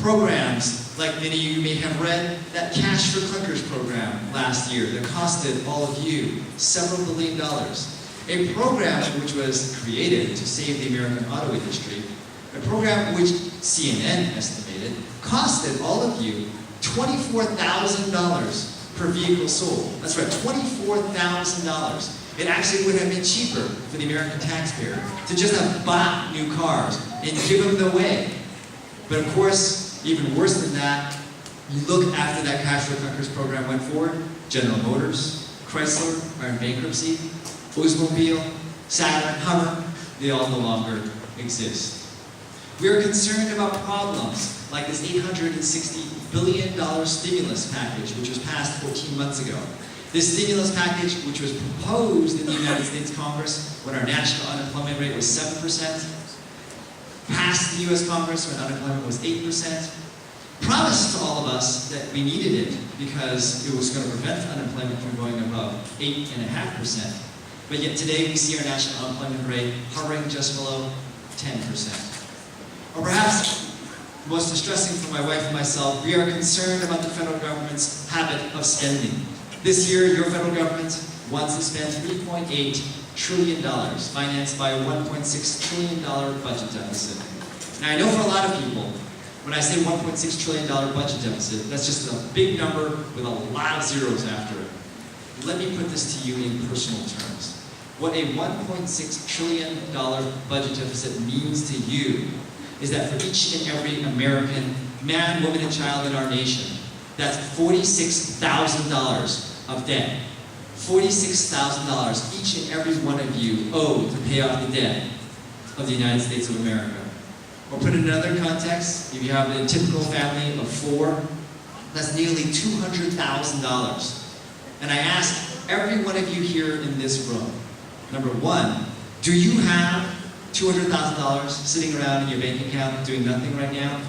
Programs, like many of you may have read, that Cash for Clunkers program last year that costed all of you several $billion. A program which was created to save the American auto industry, a program which CNN estimated costed all of you $24,000 per vehicle sold. That's right, $24,000. It actually would have been cheaper for the American taxpayer to just have bought new cars and give them away. But of course, even worse than that, you look after that Cash for Clunkers program went forward, General Motors, Chrysler are in bankruptcy, Oldsmobile, Saturn, Hummer, they all no longer exist. We are concerned about problems like this $860 billion stimulus package, which was passed 14 months ago. This stimulus package, which was proposed in the United States Congress when our national unemployment rate was 7%, passed the US Congress when unemployment was 8%, promised to all of us that we needed it because it was going to prevent unemployment from going above 8.5%. But yet today we see our national unemployment rate hovering just below 10%. Or perhaps, most distressing for my wife and myself, we are concerned about the federal government's habit of spending. This year, your federal government wants to spend $3.8 trillion, financed by a $1.6 trillion budget deficit. Now, I know for a lot of people, when I say $1.6 trillion budget deficit, that's just a big number with a lot of zeros after it. Let me put this to you in personal terms. What a $1.6 trillion budget deficit means to you is that for each and every American, man, woman, and child in our nation, that's $46,000 of debt. $46,000 each and every one of you owe to pay off the debt of the United States of America. Or put it in another context, if you have a typical family of 4, that's nearly $200,000. And I ask every one of you here in this room, number one, do you have $200,000 sitting around in your bank account doing nothing right now?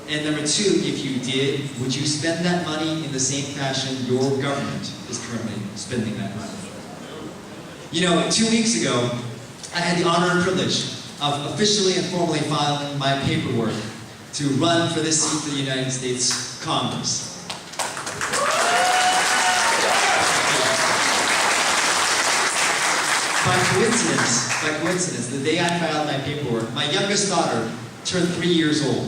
And number two, if you did, would you spend that money in the same fashion your government is currently spending that money? You know, 2 weeks ago, I had the honor and privilege of officially and formally filing my paperwork to run for this seat for the United States Congress. By coincidence, the day I filed my paperwork, my youngest daughter turned 3 years old.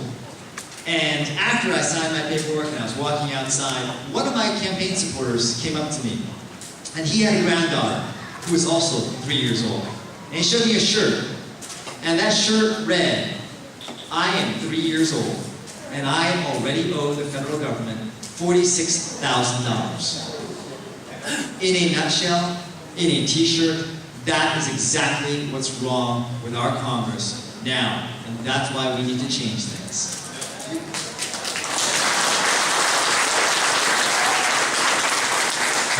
And after I signed my paperwork and I was walking outside, one of my campaign supporters came up to me. And he had a granddaughter who was also 3 years old. And he showed me a shirt. And that shirt read, "I am 3 years old, and I already owe the federal government $46,000. In a nutshell, in a t-shirt, that is exactly what's wrong with our Congress now. And that's why we need to change things.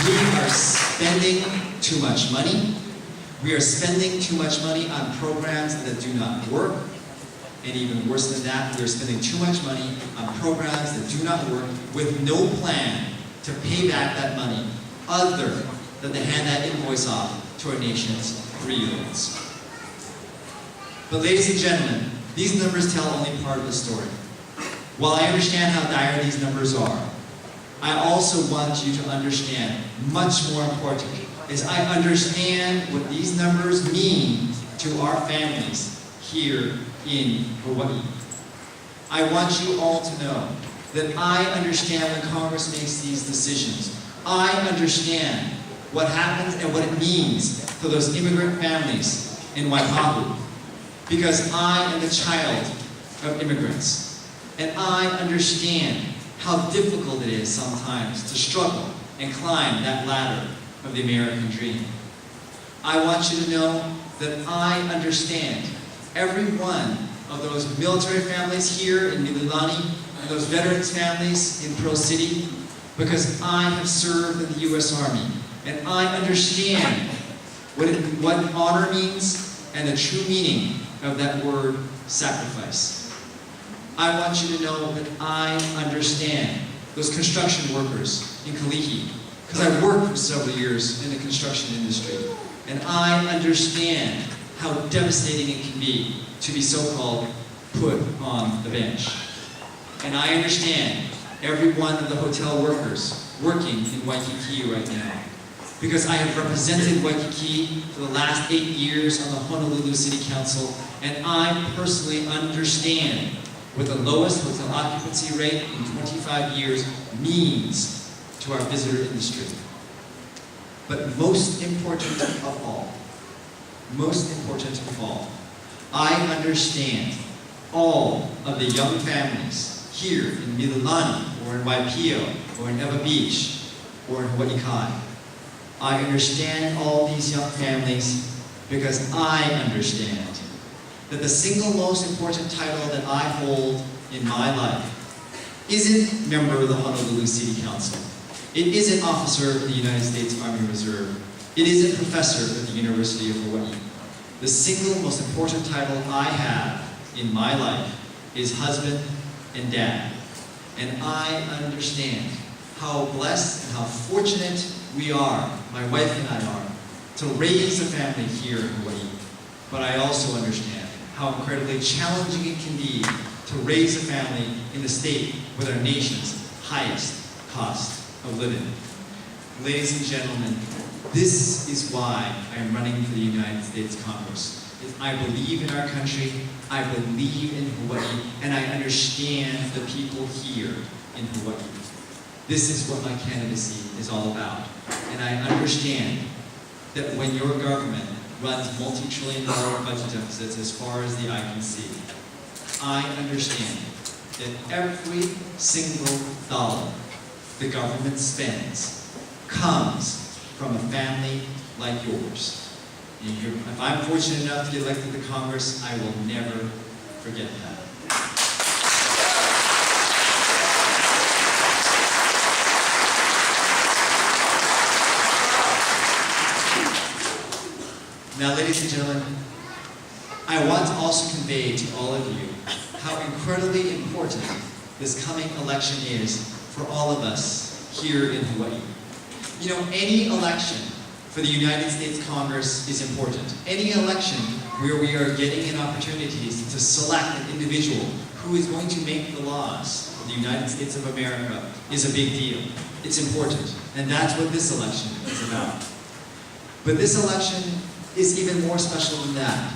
We are spending too much money. We are spending too much money on programs that do not work. And even worse than that, we are spending too much money on programs that do not work with no plan to pay back that money other than to hand that invoice off to our nation's 3-year-olds. But ladies and gentlemen, these numbers tell only part of the story. While I understand how dire these numbers are, I also want you to understand, much more importantly, is I understand what these numbers mean to our families here in Hawaii. I want you all to know that I understand when Congress makes these decisions. I understand what happens and what it means for those immigrant families in Waipahu. Because I am a child of immigrants. And I understand how difficult it is sometimes to struggle and climb that ladder of the American dream. I want you to know that I understand every one of those military families here in Mililani and those veterans families in Pearl City, because I have served in the U.S. Army, and I understand what honor means and the true meaning of that word sacrifice. I want you to know that I understand those construction workers in Kalihi, because I worked for several years in the construction industry, and I understand how devastating it can be to be so-called put on the bench. And I understand every one of the hotel workers working in Waikiki right now. Because I have represented Waikiki for the last 8 years on the Honolulu City Council, and I personally understand what the lowest hotel occupancy rate in 25 years means to our visitor industry. But most important of all, I understand all of the young families here in Mililani, or in Waipio, or in Ewa Beach, or in Hawaii Kai. I understand all these young families because I understand that the single most important title that I hold in my life isn't member of the Honolulu City Council. It isn't officer of the United States Army Reserve. It isn't professor at the University of Hawaii. The single most important title I have in my life is husband and dad. And I understand how blessed and how fortunate we are, my wife and I are, to raise a family here in Hawaii. But I also understand how incredibly challenging it can be to raise a family in the state with our nation's highest cost of living. Ladies and gentlemen, this is why I am running for the United States Congress. I believe in our country, I believe in Hawaii, and I understand the people here in Hawaii. This is what my candidacy is all about. And I understand that when your government runs multi-trillion-dollar budget deficits as far as the eye can see, I understand that every single dollar the government spends comes from a family like yours. And if I'm fortunate enough to get elected to Congress, I will never forget that. Now, ladies and gentlemen, I want to also convey to all of you how incredibly important this coming election is for all of us here in Hawaii. You know, any election for the United States Congress is important. Any election where we are getting an opportunity to select an individual who is going to make the laws of the United States of America is a big deal. It's important. And that's what this election is about. But this election is even more special than that.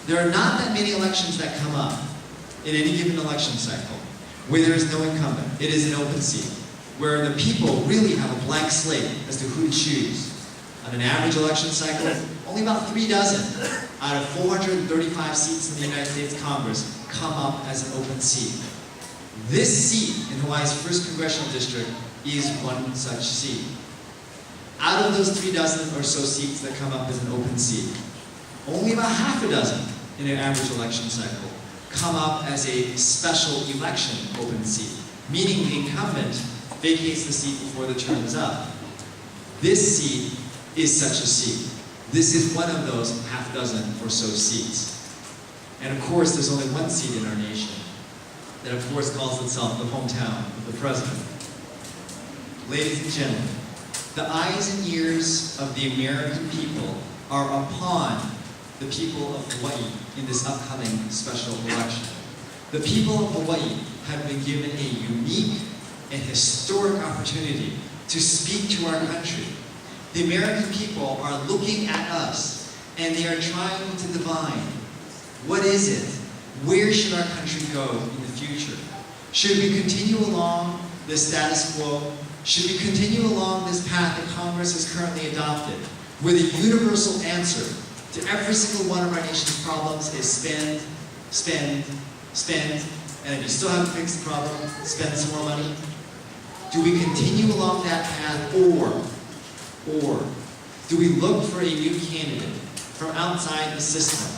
There are not that many elections that come up in any given election cycle where there is no incumbent. It is an open seat, where the people really have a blank slate as to who to choose. On an average election cycle, only about 3 dozen out of 435 seats in the United States Congress come up as an open seat. This seat in Hawaii's 1st Congressional District is one such seat. Out of those 3 dozen or so seats that come up as an open seat, only about half a dozen in an average election cycle come up as a special election open seat, meaning the incumbent vacates the seat before the term is up. This seat is such a seat. This is one of those half dozen or so seats. And of course, there's only one seat in our nation that of course calls itself the hometown of the president. Ladies and gentlemen, the eyes and ears of the American people are upon the people of Hawaii in this upcoming special election. The people of Hawaii have been given a unique and historic opportunity to speak to our country. The American people are looking at us and they are trying to divine, what is it? Where should our country go in the future? Should we continue along the status quo? Should we continue along this path that Congress has currently adopted, where the universal answer to every single one of our nation's problems is spend, spend, spend, and if you still haven't fixed the problem, spend some more money? Do we continue along that path, or do we look for a new candidate from outside the system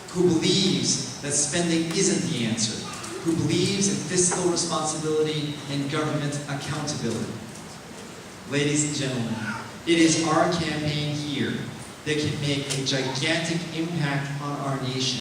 who believes that spending isn't the answer, who believes in fiscal responsibility and government accountability? Ladies and gentlemen, it is our campaign here that can make a gigantic impact on our nation.